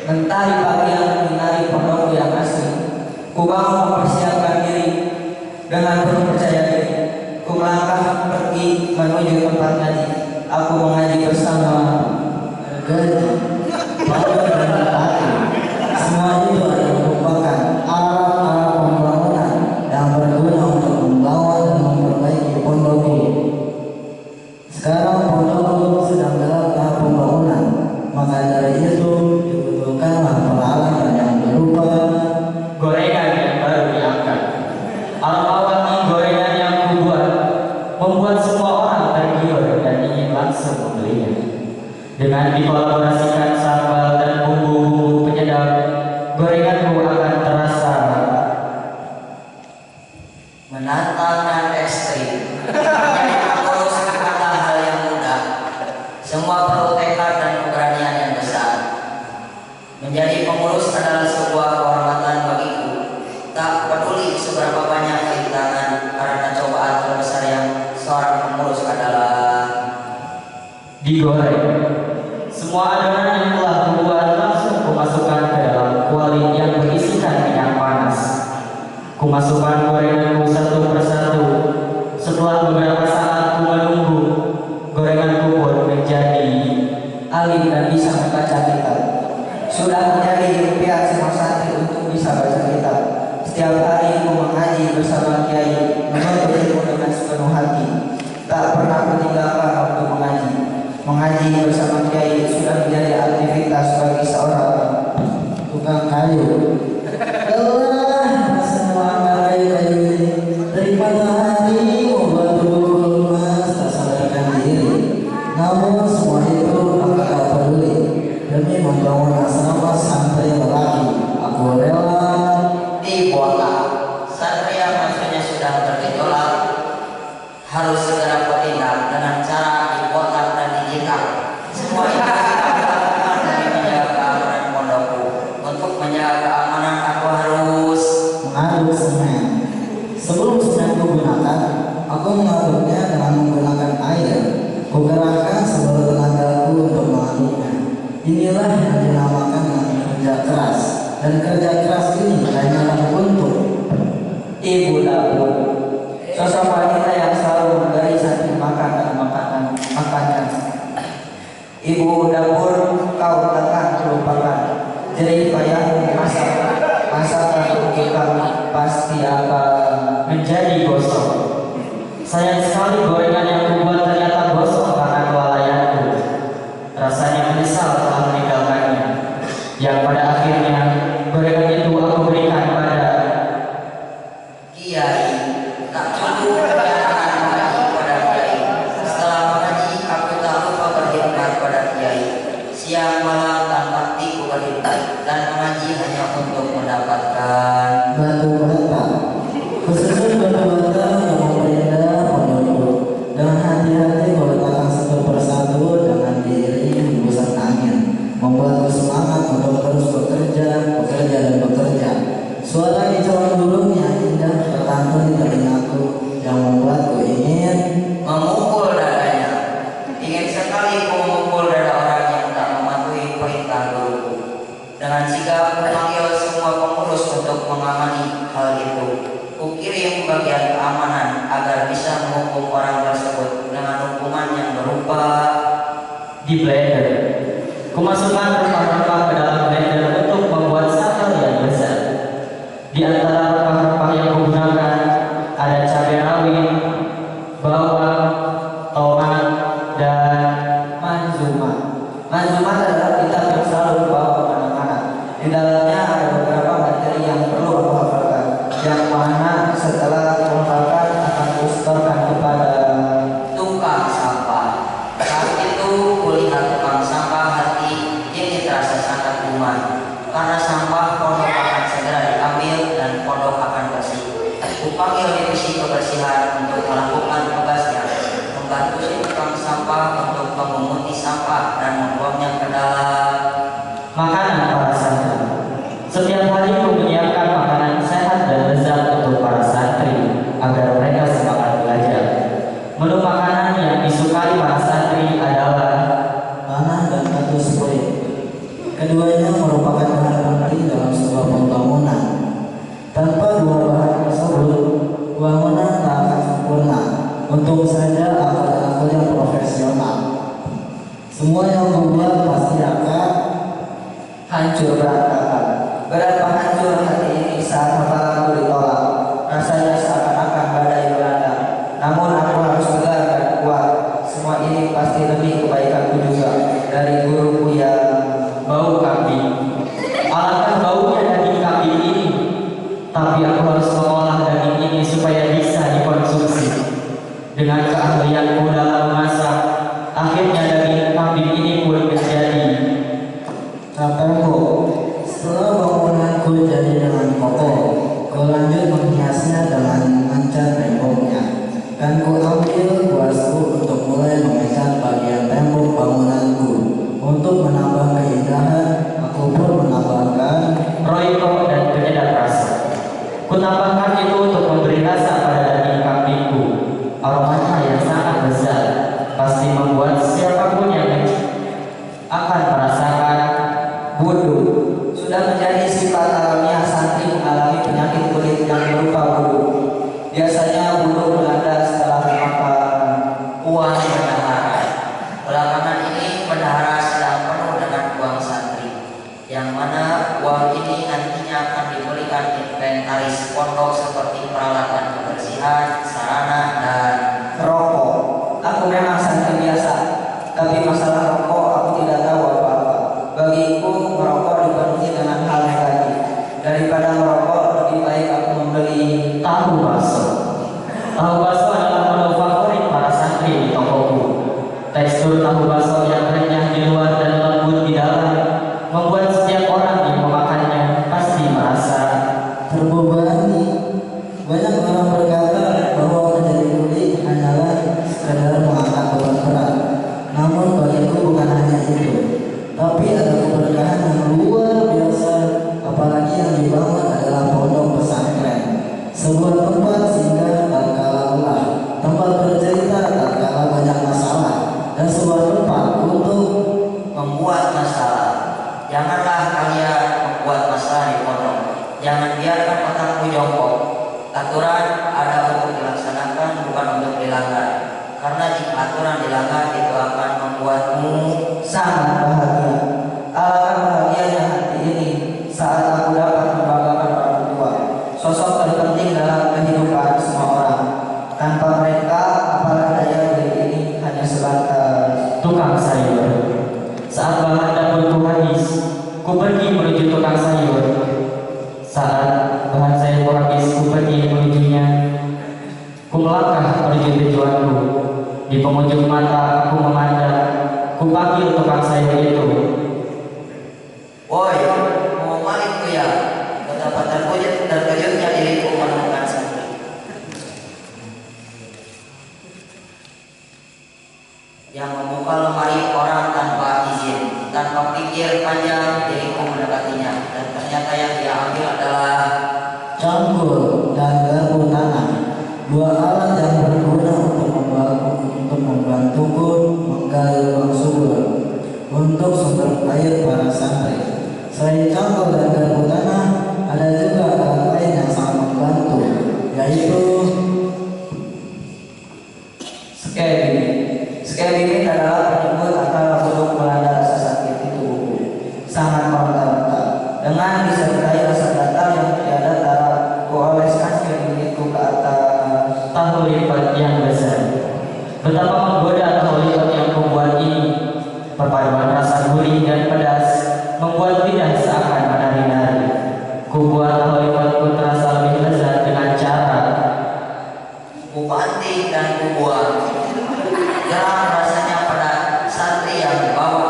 Mentari pagi yang menyinari pondok yang asli, ku bangun mempersiapkan diri dengan penuh percaya diri. Ku melangkah pergi menuju tempat ngaji. Aku mengaji bersama gaji, pondok dan mentari. Semua itu adalah merupakan alat-alat pembangunan yang berguna untuk membangun dan memperbaiki pondokku. Sekarang pondokku sedang dalam tahap pembangunan, maka dari itu dibutuhkanlah peralatan yang berupa gorengan yang baru diangkat. Awal-awalnya gorengan yang kubuat membuat semua orang tergiur dan ingin langsung membelinya. Dengan dikolaborasikan sambal dan bumbu-bumbu penyedap, gorenganku akan terasa menantang dan ekstrim. Menjadi pengurus bukanlah hal yang mudah. Semua perlu tekad dan keberanian yang besar. Menjadi pengurus adalah sebuah kehormatan bagiku. Tak peduli seberapa banyak rintangan, karena cobaan terbesar yang seorang pengurus adalah digoreng. Semua adonan yang telah kubuat langsung kumasukkan ke dalam kuali yang berisikan minyak panas. Kumasukkan gorenganku satu persatu. Setelah beberapa saat ku menunggu, gorenganku pun menjadi alim dan bisa membaca kitab. Sudah menjadi impian semua santri untuk bisa baca kitab. Setiap hari aku mengaji bersama kiai, menuntut ilmu dengan sepenuh hati. Tak pernah meninggalkan waktu mengaji. Mengaji bersama kiai sudah menjadi aktivitas bagi seorang tukang kayu. Lelah semua kayu ini, daripada hati membantu emas tak sadarkan diri. Namun semua itu aku tak peduli. Demi membangun asrama santri lelaki, aku rela dibotak. Santri yang maksudnya sudah bergejolak harus segera bertindak dengan cara dibotak dan dijikat. Semua ini dilakukan demi menjaga keamanan pondokku. Untuk menjaga keamanan aku harus mengaduk semen. Sebelum semen kugunakan, aku mengaduknya dengan menggunakan air. Kugerakkan seluruh tenagaku untuk mengaduknya. Inilah yang dinamakan dengan kerja keras. Dan kerja keras ini hanyalah untuk ibu dapur, sosok wanita yang selalu memberi santri makan dan makankan. Ibu dapur, kau takkan terlupakan. Jerih payah memasak, masakan kita pasti akan menjadi gosong. Sayang sekali gorengan yang kubuat ternyata gosong karena kelalaianku. Rasanya menyesal telah meninggalkannya. Yang pada akhirnya gorengan itu aku berikan pada kiai. Tak cukup menyatakan mengaji pada kiai. Setelah mengaji, aku tak lupa berkhidmat pada kiai. Siang malam tanpa henti berkhidmat, dan mengaji hanya untuk mendapatkan batu bata, khususnya batu bata yang memperindah pondokku. Dengan hati-hati kau letakkan satu persatu dengan diri hembusan angin, membuatku semangat untuk terus bekerja dan bekerja. Suara kicauan burung yang indah tertantun di telingaku yang membuatku ingin memukul dadanya. Ingin sekali ku memukul dada orang yang tak mematuhi perintah guruku. Dengan sigap memanggil semua pengurus untuk mengamani hal itu. Ku kirim bagian keamanan agar bisa menghukum orang tersebut dengan hukuman yang berupa di blender. Kumasukkan rempah-rempah ke dalam blender untuk membuat sambal yang lezat. Di antara rempah-rempah yang kugunakan ada cabai rawit, bawang, tomat, dan manzuma. Manzuma adalah kitab yang selalu dibawa kemana-mana. Di dalamnya ada beberapa materi yang perlu aku hafalkan, yang mana setelah aku hafalkan akan kusetorkan kepada tukang sampah. Saat itu kulihat tukang sampah, hati ini terasa sangat kuman. Karena sampah, pondok akan segera diambil dan pondok akan bersih. Kupanggil divisi kebersihan untuk melakukan tugasnya, membantu si tukang sampah untuk memunguti sampah dan membuangnya ke dalam Keduanya merupakan bahan penting dalam sebuah pembangunan. Tanpa dua bahan tersebut, bangunan tak akan sempurna. Untung saja aku yang profesional. Semua yang membuat pasti akan Hancur berantakan. Berapa hancur hati ini saat hafalanku ditolak. Rasanya seakan-akan badai melanda. Namun aku harus tegar dan kuat. Semua ini pasti demi kebaikanku juga. Dari guruku yang Bau kambing. Alangkah baunya daging kambing ini. Tapi aku harus mengolah daging ini supaya bisa dikonsumsi. Dengan keahlianku dalam memasak, akhirnya daging kambing ini pun menjadi tembok. Setelah bangunanku jadi dengan kokoh, ku lanjut menghiasnya dengan mengecat temboknya. Dan ku ambil kuasku untuk mulai mengecat bagian tembok bangunanku. Untuk menambah keindahan, aku pun menambahkan roiko dan penyedap rasa. Kutambahkan itu untuk memberi rasa pada daging kambingku. Aromanya yang sangat lezat pasti membuat siapapun yang akan merasakan. Wudhu sudah menjadi sifat alamiah santri mengalami penyakit kulit yang berupa wudhu. Biasanya wudhu melanda setelah makan. Uang bendahara. Belakangan ini bendahara sedang penuh dengan uang santri, yang mana uang ini nantinya akan diberikan inventaris pondok seperti peralatan kebersihan, sarana, dan Rokok. Aku memang santri biasa, tapi masalah rokok aku tidak tahu apa-apa. Bagiku merokok dipenuhi dengan hal negatif. Daripada merokok, lebih baik aku membeli Tahu bakso. Tahu bakso adalah menu favorit para santri di tokoku. Tekstur tahu bakso yang renyah di luar dan lembut di dalam membuat setiap orang yang memakannya pasti merasa terbebani. Banyak orang berkata bahwa menjadi kuli hanyalah sekadar mengangkat beban berat. Namun bagiku bukan hanya itu, tapi ada keberkahan yang luar biasa. Apalagi yang dibangun adalah pondok pesantren, sebuah tempat singgah tatkala lelah, tempat bercerita tatkala banyak masalah, dan sebuah tempat untuk membuat masalah. Janganlah kalian membuat masalah di pondok. Jangan biarkan otakmu jongkok. Aturan ada untuk dilaksanakan, bukan untuk dilanggar. Karena jika aturan dilanggar, itu akan membuatmu sangat bahagia. Alangkah bahagianya hati ini saat aku dapat membanggakan orang tua, sosok terpenting dalam kehidupan semua orang. Tanpa mereka, apalah daya diri ini hanya sebatas tukang sayur. Saat bahan dapurku habis, ku pergi menuju tukang sayur. Saat bahan sayur habis, ku pergi menujunya. Ku melangkah menuju tujuanku. Di pengunjung mata aku memandang. Ku panggil tukang sayur itu. woi, mau maling ku ya? Betapa terkejutnya diriku menemukan santri yang membuka lemari orang tanpa izin. Tanpa pikir panjang, diriku mendekatinya, dan ternyata yang dia ambil adalah cangkul dan garpu tanah, dua alat yang berguna untuk membantuku menggali lubang subur untuk sumber air para santri. Selain cangkul dan garpu tanah, ada juga alat lain yang sangat membantu, yaitu Skebimit. Skebimit adalah penyebut antara buruk melanda rasa sakit di tubuhku. Sangat meronta-ronta. Dengan disertai rasa gatal yang tiada tara, kuoleskan skebimitku ke atas Tahu lipat yang besar. Betapa menggoda tahu lipat yang kubuat ini. Perpaduan rasa gurih dan pedas membuat lidah seakan menari-nari. Kubuat tahu lipatku terasa lebih lezat dengan cara ku banting dan ku buang. Geram rasanya pada santri yang dibawa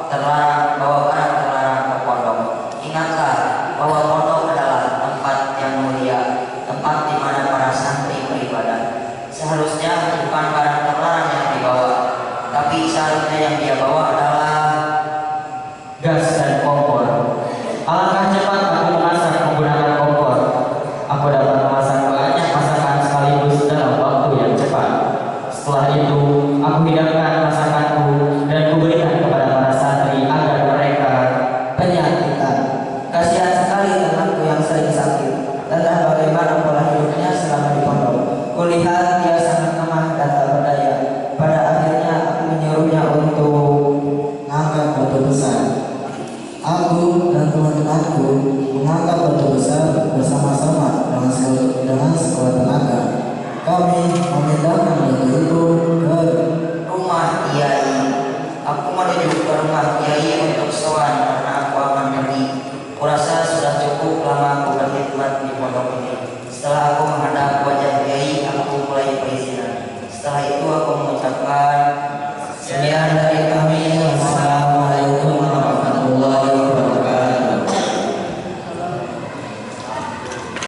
terlarang, bawa barang terlarang ke pondok. Ingatlah bahwa pondok adalah tempat yang mulia, tempat di mana para santri beribadah. Seharusnya bukan barang terlarang yang dibawa, tapi seharusnya yang dia bawa adalah gas dan kompor. Alangkah cepat aku memasak menggunakan kompor. Aku dapat memasak banyak masakan sekaligus dalam waktu yang cepat. Setelah itu, aku hidangkan masakanku dan kuberikan kepada para santri agar mereka batu besar. Aku dan teman-temanku mengangkat batu besar bersama-sama dengan sekuat tenaga. Kami memindahkan batu itu ke Rumah Kiai. Aku menuju ke rumah Kiai untuk sowan karena aku akan pergi. Kurasa